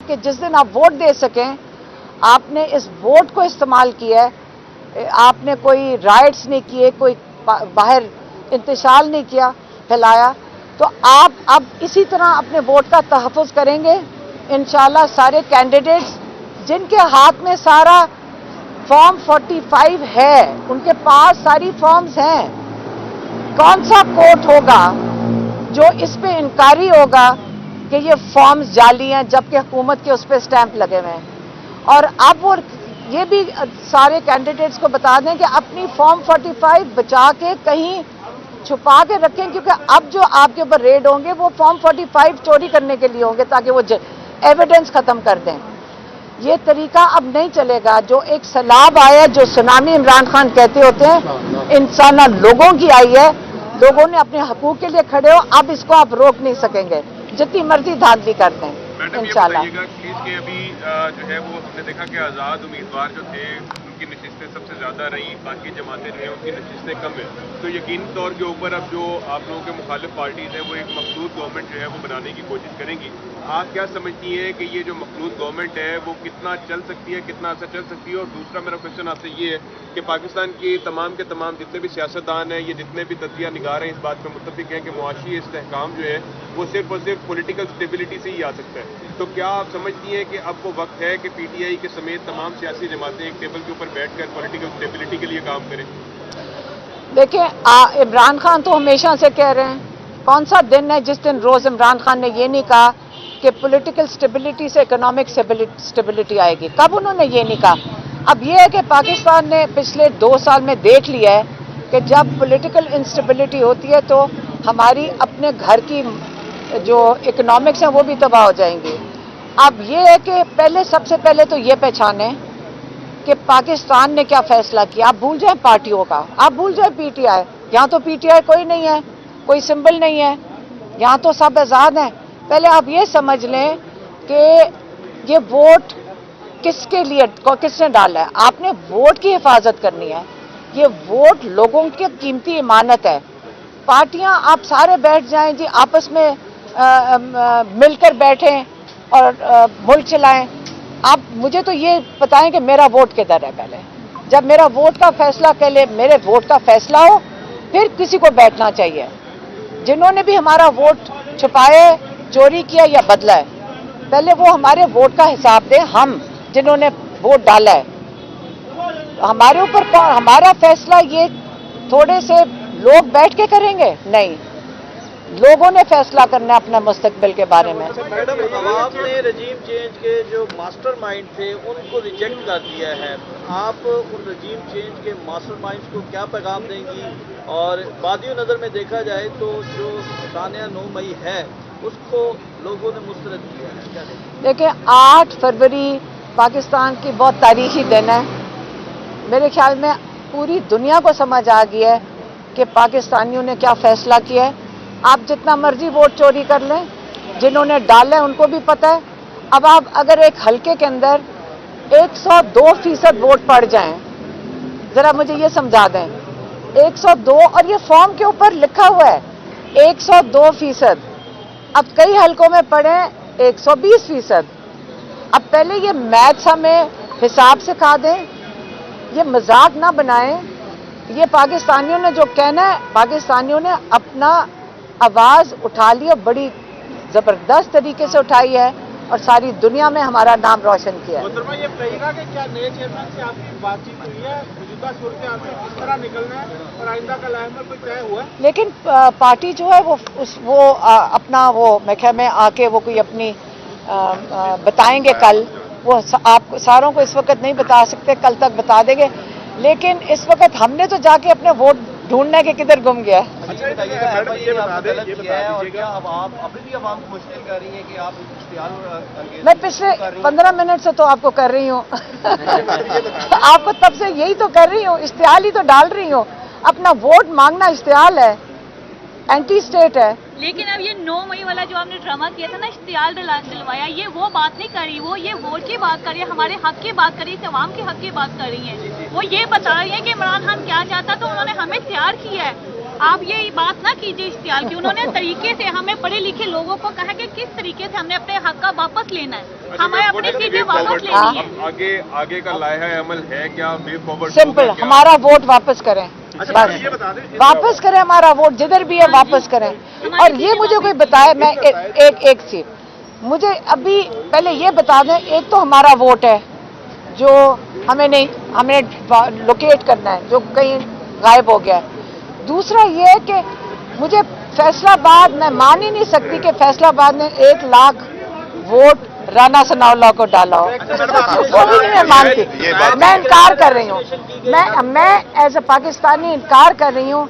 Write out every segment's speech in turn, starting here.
کہ جس دن آپ ووٹ دے سکیں آپ نے اس ووٹ کو استعمال کیا ہے، آپ نے کوئی رائٹس نہیں کیے، کوئی باہر انتشال نہیں کیا پھیلایا، تو آپ اب اسی طرح اپنے ووٹ کا تحفظ کریں گے انشاءاللہ۔ سارے کینڈیڈیٹس جن کے ہاتھ میں سارا فارم 45 ہے، ان کے پاس ساری فارمز ہیں، کون سا کورٹ ہوگا جو اس پہ انکاری ہوگا کہ یہ فارمز جعلی ہیں جبکہ حکومت کے اس پہ سٹیمپ لگے ہوئے ہیں؟ اور اب وہ یہ بھی سارے کینڈیڈیٹس کو بتا دیں کہ اپنی فارم 45 بچا کے کہیں چھپا کے رکھیں، کیونکہ اب جو آپ کے اوپر ریڈ ہوں گے وہ فارم 45 چوری کرنے کے لیے ہوں گے تاکہ وہ ایویڈنس ختم کر دیں۔ یہ طریقہ اب نہیں چلے گا۔ جو ایک سیلاب آیا، جو سونامی عمران خان کہتے ہوتے ہیں، انسان لوگوں کی آئی ہے، لوگوں نے اپنے حقوق کے لیے کھڑے ہو، اب اس کو آپ روک نہیں سکیں گے جتنی مرضی دھاندلی کرتے ہیں انشاءاللہ۔ میڈم یہ بتائیے گا پلیز کہ ابھی جو ہے وہ ہم نے دیکھا کہ آزاد امیدوار جو تھے ان کی نشستیں سب سے زیادہ رہیں، باقی جماعتیں جو ہیں ان کی نشستیں کم ہیں، تو یقینی طور کے اوپر اب جو آپ لوگوں کے مخالف پارٹیز ہیں وہ ایک مخلوط گورنمنٹ جو ہے وہ بنانے کی کوشش کریں گی۔ آپ کیا سمجھتی ہیں کہ یہ جو مخلوط گورنمنٹ ہے وہ کتنا چل سکتی ہے، کتنا عرصہ چل سکتی ہے؟ اور دوسرا میرا کوشچن آپ سے یہ ہے کہ پاکستان کی تمام کے تمام جتنے بھی سیاستدان ہیں، یہ جتنے بھی تجزیہ نگار ہیں، اس بات پہ متفق ہیں کہ معاشی استحکام جو ہے وہ صرف اور صرف پولیٹیکل اسٹیبلٹی سے ہی آ سکتا ہے، تو کیا آپ سمجھتی ہیں کہ اب وہ وقت ہے کہ پی ٹی آئی کے سمیت تمام سیاسی جماعتیں ایک ٹیبل کے اوپر بیٹھ کر پولیٹیکل اسٹیبلٹی کے لیے کام کریں؟ دیکھیں عمران خان تو ہمیشہ سے کہہ رہے ہیں، کون سا دن ہے جس دن روز عمران خان نے یہ نہیں کہا کہ پولیٹیکل سٹیبلٹی سے اکنامک سٹیبلٹی آئے گی؟ کب انہوں نے یہ نہیں کہا؟ اب یہ ہے کہ پاکستان نے پچھلے 2 سال میں دیکھ لیا ہے کہ جب پولیٹیکل انسٹیبلٹی ہوتی ہے تو ہماری اپنے گھر کی جو اکنامکس ہیں وہ بھی تباہ ہو جائیں گی۔ اب یہ ہے کہ سب سے پہلے تو یہ پہچانیں کہ پاکستان نے کیا فیصلہ کیا۔ آپ بھول جائیں پارٹیوں کا، آپ بھول جائیں پی ٹی آئی، یہاں تو پی ٹی آئی کوئی نہیں ہے، کوئی سمبل نہیں ہے، یہاں تو سب آزاد ہیں۔ پہلے آپ یہ سمجھ لیں کہ یہ ووٹ کس کے لیے، کس نے ڈالا ہے۔ آپ نے ووٹ کی حفاظت کرنی ہے، یہ ووٹ لوگوں کی قیمتی امانت ہے۔ پارٹیاں آپ سارے بیٹھ جائیں جی، آپس میں مل کر بیٹھیں اور ملک چلائیں۔ آپ مجھے تو یہ بتائیں کہ میرا ووٹ کدھر ہے؟ پہلے جب میرا ووٹ کا فیصلہ پہلے میرے ووٹ کا فیصلہ ہو پھر کسی کو بیٹھنا چاہیے۔ جنہوں نے بھی ہمارا ووٹ چھپایا، چوری کیا یا بدلا ہے، پہلے وہ ہمارے ووٹ کا حساب دیں۔ ہم جنہوں نے ووٹ ڈالا ہے ہمارے اوپر ہمارا فیصلہ یہ تھوڑے سے لوگ بیٹھ کے کریں گے؟ نہیں، لوگوں نے فیصلہ کرنا ہے اپنے مستقبل کے بارے میں۔ میڈم عوام نے رجیم چینج کے جو ماسٹر مائنڈ تھے ان کو ریجیکٹ کر دیا ہے، آپ ان رجیم چینج کے ماسٹر مائنڈ کو کیا پیغام دیں گی؟ اور بادی نظر میں دیکھا جائے تو جو سانحہ 9 مئی ہے اس کو لوگوں نے مسترد کیا ہے، کیا دیکھیں 8 فروری پاکستان کی بہت تاریخی دن ہے۔ میرے خیال میں پوری دنیا کو سمجھ آ گیا ہے کہ پاکستانیوں نے کیا فیصلہ کیا ہے۔ آپ جتنا مرضی ووٹ چوری کر لیں، جنہوں نے ڈالا ہے ان کو بھی پتہ ہے۔ اب آپ اگر ایک حلقے کے اندر 102% ووٹ پڑ جائیں، ذرا مجھے یہ سمجھا دیں، 102، اور یہ فارم کے اوپر لکھا ہوا ہے 102%، اب کئی حلقوں میں پڑے 120%۔ اب پہلے یہ میتھس ہمیں حساب سکھا دیں، یہ مذاق نہ بنائیں۔ یہ پاکستانیوں نے جو کہنا ہے، پاکستانیوں نے اپنا آواز اٹھا لی ہے، بڑی زبردست طریقے سے اٹھائی ہے اور ساری دنیا میں ہمارا نام روشن کیا ہے۔ محترمہ یہ بتائیے گا کہ کیا نئے چیئرمین سے آپ کی بات چیت ہوئی ہے؟ موجودہ صورتحال سے کس طرح نکلنا ہے اور آئندہ کا لائحہ کوئی طے ہوا ہے؟ لیکن پارٹی جو ہے وہ اپنا میں خیال میں آ کے وہ کوئی اپنی بتائیں گے کل، وہ آپ ساروں کو اس وقت نہیں بتا سکتے، کل تک بتا دیں گے، لیکن اس وقت ہم نے تو جا کے اپنے ووٹ ڈھونڈنے کے کدھر گم گیا ہے۔ میں پچھلے 15 منٹ سے تو آپ کو کر رہی ہوں آپ کو تب سے یہی تو کر رہی ہوں، اشتعال ہی تو ڈال رہی ہوں۔ اپنا ووٹ مانگنا اشتعال ہے، اینٹی اسٹیٹ ہے۔ لیکن اب یہ 9 مئی والا جو آپ نے ڈرامہ کیا تھا نا، اشتعال دلوایا، یہ وہ بات نہیں کر رہی، وہ یہ ووٹ کی بات کر رہی ہے، ہمارے حق کی بات کر رہی ہے، عوام کے حق کی بات کر رہی ہیں۔ وہ یہ بتا رہی ہیں کہ عمران خان کیا چاہتا تو انہوں نے ہمیں تیار کیا ہے، आप ये बात ना कीजिए इश्तियाल की। उन्होंने तरीके से हमें पढ़े लिखे लोगों को कहा कि किस तरीके से हमने अपने हक का वापस लेना है, हमें अपनी सीटें वापस लेनी है। आगे का लाया अमल है क्या? वे फॉरवर्ड सिंपल, हमारा वोट वापस करें, बस वापस करें, हमारा वोट जिधर भी है वापस करें। और ये मुझे कोई बताए, मैं एक चीज मुझे अभी पहले ये बता दें, एक तो हमारा वोट है जो हमें लोकेट करना है, जो कहीं गायब हो गया है। दूसरा ये है कि मुझे फैसलाबाद, मैं मान ही नहीं सकती कि फैसलाबाद ने 1 लाख वोट राना सनाउल्लाह को डाला हो, वो भी नहीं मैं मानती। मैं इनकार कर रही हूँ, मैं एज ए पाकिस्तानी इनकार कर रही हूँ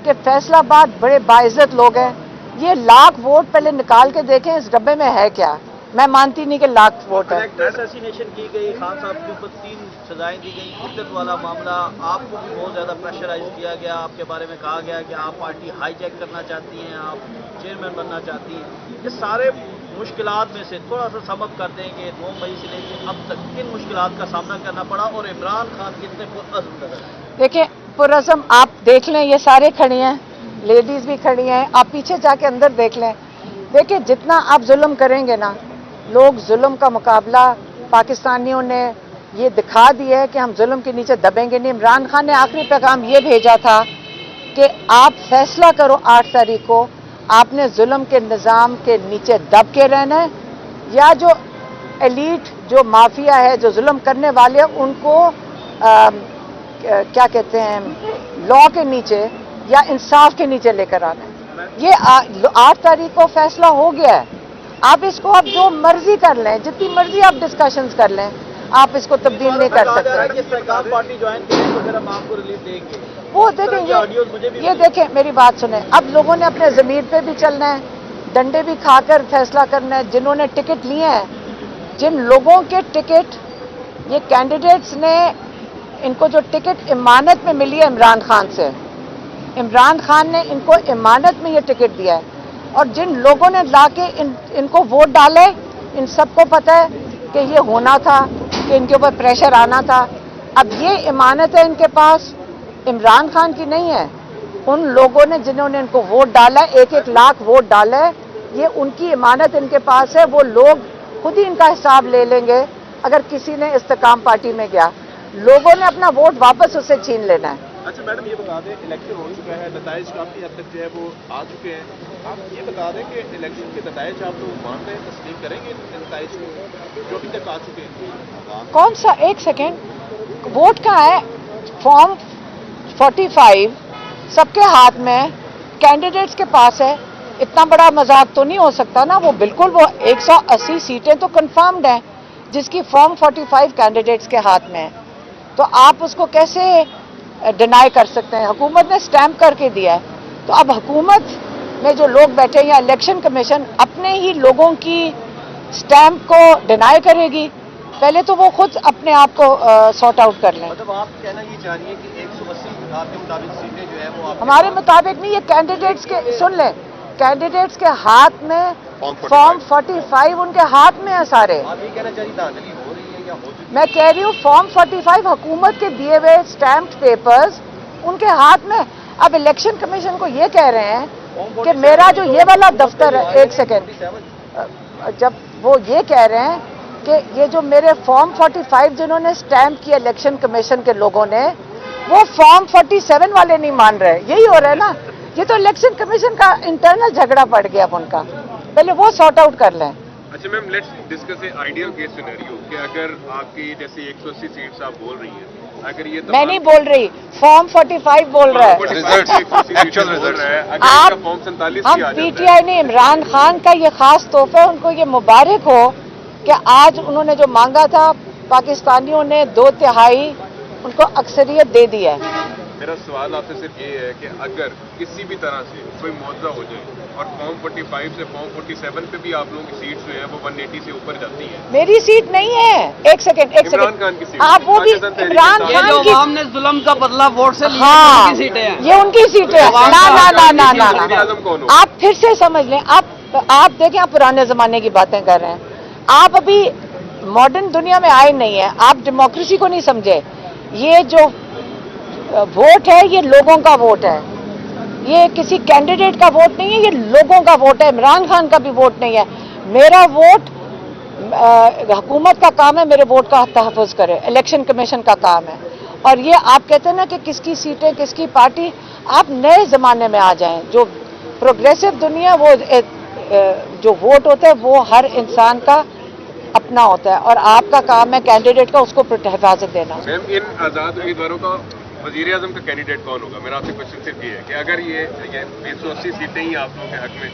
कि फैसलाबाद बड़े बाइज्जत लोग हैं। ये 1 लाख वोट पहले निकाल के देखें इस डब्बे में है क्या। मैं मानती नहीं कि 1 लाख वोट है। असैसिनेशन की गई, खान साहब के ऊपर 3 सजाएं दी गई, इद्दत वाला मामला, आपको भी बहुत ज़्यादा प्रेशराइज किया गया, आपके बारे में कहा गया कि आप पार्टी हाईजैक करना चाहती हैं, आप चेयरमैन बनना चाहती हैं। ये सारे मुश्किलात में से थोड़ा सा सबक कर दें कि 9 मई से लेकर अब तक किन मुश्किलात का सामना करना पड़ा और इमरान खान कितने पुरअज़्म नजर आए? देखिए पुरअज़्म आप देख लें, ये सारे खड़ी हैं, लेडीज भी खड़ी हैं, आप पीछे जाके अंदर देख लें। देखिए जितना आप जुल्म करेंगे ना, लोग जुल्म का मुकाबला, पाकिस्तानियों ने ये दिखा दिया है कि हम जुल्म के नीचे दबेंगे नहीं। इमरान खान ने आखिरी पैगाम ये भेजा था कि आप फैसला करो 8 तारीख को, आपने जुल्म के निज़ाम के नीचे दब के रहना है या जो एलीट, जो माफिया है, जो जुल्म करने वाले हैं, उनको क्या कहते हैं, लॉ के नीचे या इंसाफ के नीचे लेकर आना है। ये 8 तारीख को फैसला हो गया है। आप इसको आप जो मर्जी कर लें, जितनी मर्जी आप डिस्कशंस कर लें, आप इसको तब्दील नहीं कर सकते। पार्टी ज्वाइन करें तो फिर हम आपको रिलीफ देंगे, वो देखें, ये देखें, मेरी बात सुने। अब लोगों ने अपने ज़मीर पे भी चलना है, डंडे भी खाकर फैसला करना है। जिन्होंने टिकट लिए हैं, जिन लोगों के टिकट, ये कैंडिडेट्स ने, इनको जो टिकट इमानत में मिली है इमरान खान से, इमरान खान ने इनको इमानत में ये टिकट दिया है। और जिन लोगों ने लाके इनको वोट डाले, इन सबको पता है कि ये होना था, कि इनके ऊपर प्रेशर आना था। अब ये इमानत है इनके पास, इमरान खान की नहीं है। उन लोगों ने जिन्होंने इनको वोट डाला, 1-1 लाख वोट डाला है, ये उनकी इमानत इनके पास है। वो लोग खुद ही इनका हिसाब ले लेंगे अगर किसी ने इस्तेकाम पार्टी में गया। लोगों ने अपना वोट वापस उससे छीन लेना है। अच्छा मैडम, ये बता दें, इलेक्शन हो चुका है, नताइज काफ़ी हद तक जो है वो आ चुके हैं। आप ये बता दें कि इलेक्शन के नताइज आप लोग मान रहे हैं, तस्लीम करेंगे इन नताइज को जो अभी तक आ चुके हैं? कौन सा? एक सेकेंड, वोट कहाँ है? फॉर्म 45 सबके हाथ में, कैंडिडेट्स के पास है। इतना बड़ा मजाक तो नहीं हो सकता ना। वो बिल्कुल, वो 180 सीटें तो कंफर्म्ड हैं, जिसकी फॉर्म 45 कैंडिडेट्स के हाथ में है। तो आप उसको कैसे डिनाई कर सकते हैं? हुकूमत ने स्टैम्प करके दिया है, तो अब हुकूमत में जो लोग बैठे हैं या इलेक्शन कमीशन अपने ही लोगों की स्टैम्प को डिनाई करेगी? पहले तो वो खुद अपने आप को सॉर्ट आउट कर लें। मतलब आप कहना ये चाह रही है कि 180 आपके मुताबिक सीटें जो है वो हमारे मुताबिक नहीं, ये कैंडिडेट्स के, सुन लें, कैंडिडेट्स के हाथ में फॉर्म 45 उनके हाथ में है सारे। आप ये कहना चाहिए धांधली हो रही है या हो चुकी है? मैं कह रही हूँ फॉर्म 45 हुकूमत के दिए हुए स्टैम्प्ड पेपर्स उनके हाथ में। अब इलेक्शन कमीशन को ये कह रहे हैं कि मेरा जो ये वाला दफ्तर है, एक सेकेंड, जब वो ये कह रहे हैं कि ये जो मेरे फॉर्म 45 जिन्होंने स्टैम्प किया इलेक्शन कमीशन के लोगों ने, वो फॉर्म 47 वाले नहीं मान रहे। यही हो रहा है ना। ये तो इलेक्शन कमीशन का इंटरनल झगड़ा पड़ गया अब उनका, पहले वो सॉर्ट आउट कर लें। अच्छा ma'am, let's discuss a ideal case scenario कि अगर आपकी जैसे 180 सीट्स आप बोल रही हैं, अगर ये मैं नहीं बोल रही, फॉर्म 45 बोल रहा है। एक्चुअल रिजल्ट है, अगर आप, इसका फॉर्म 47 हम पीटीआई ने इमरान खान का ये खास तोहफा है, उनको ये मुबारक हो कि आज उन्होंने जो मांगा था पाकिस्तानियों ने 2/3 उनको अक्सरियत दे दी है। मेरा सवाल आपसे सिर्फ ये है कि अगर किसी भी तरह से कोई मुआवजा हो जाए और फॉर्म 45 से फॉर्म 47 पे भी आप लोगों की सीट जो है वो 180 से ऊपर जाती है। मेरी सीट नहीं है, एक सेकंड, इमरान खान की सीट, आप वो भी इमरान खान की, हमने जुल्म का बदला वोट से लिया, हाँ, उनकी सीटें हैं। ये उनकी सीटें हैं। ना ना ना ना ना ना, आजम कौन हो? आप फिर से समझ लें। आप देखें, आप पुराने जमाने की बातें कर रहे हैं। आप अभी मॉडर्न दुनिया में आए नहीं है, आप डेमोक्रेसी को नहीं समझे। ये जो वोट है ये लोगों का वोट है, ये किसी कैंडिडेट का वोट नहीं है, ये लोगों का वोट है, इमरान खान का भी वोट नहीं है। मेरा वोट हुकूमत का काम है मेरे वोट का तहफ़्फ़ुज़ करे, इलेक्शन कमीशन का काम है। और ये आप कहते हैं ना कि किसकी सीटें किसकी पार्टी, आप नए ज़माने में आ जाएं। जो प्रोग्रेसिव दुनिया, वो जो वोट होता है वो हर इंसान का अपना होता है, और आपका काम है कैंडिडेट का उसको हिफाजत देना। मैम, इन आज़ाद उम्मीदवारों का वज़ीर-ए-आज़म का कैंडिडेट कौन होगा? मेरा आपसे क्वेश्चन सिर्फ ये है कि अगर ये 180 सीटें ही आप लोगों के हक में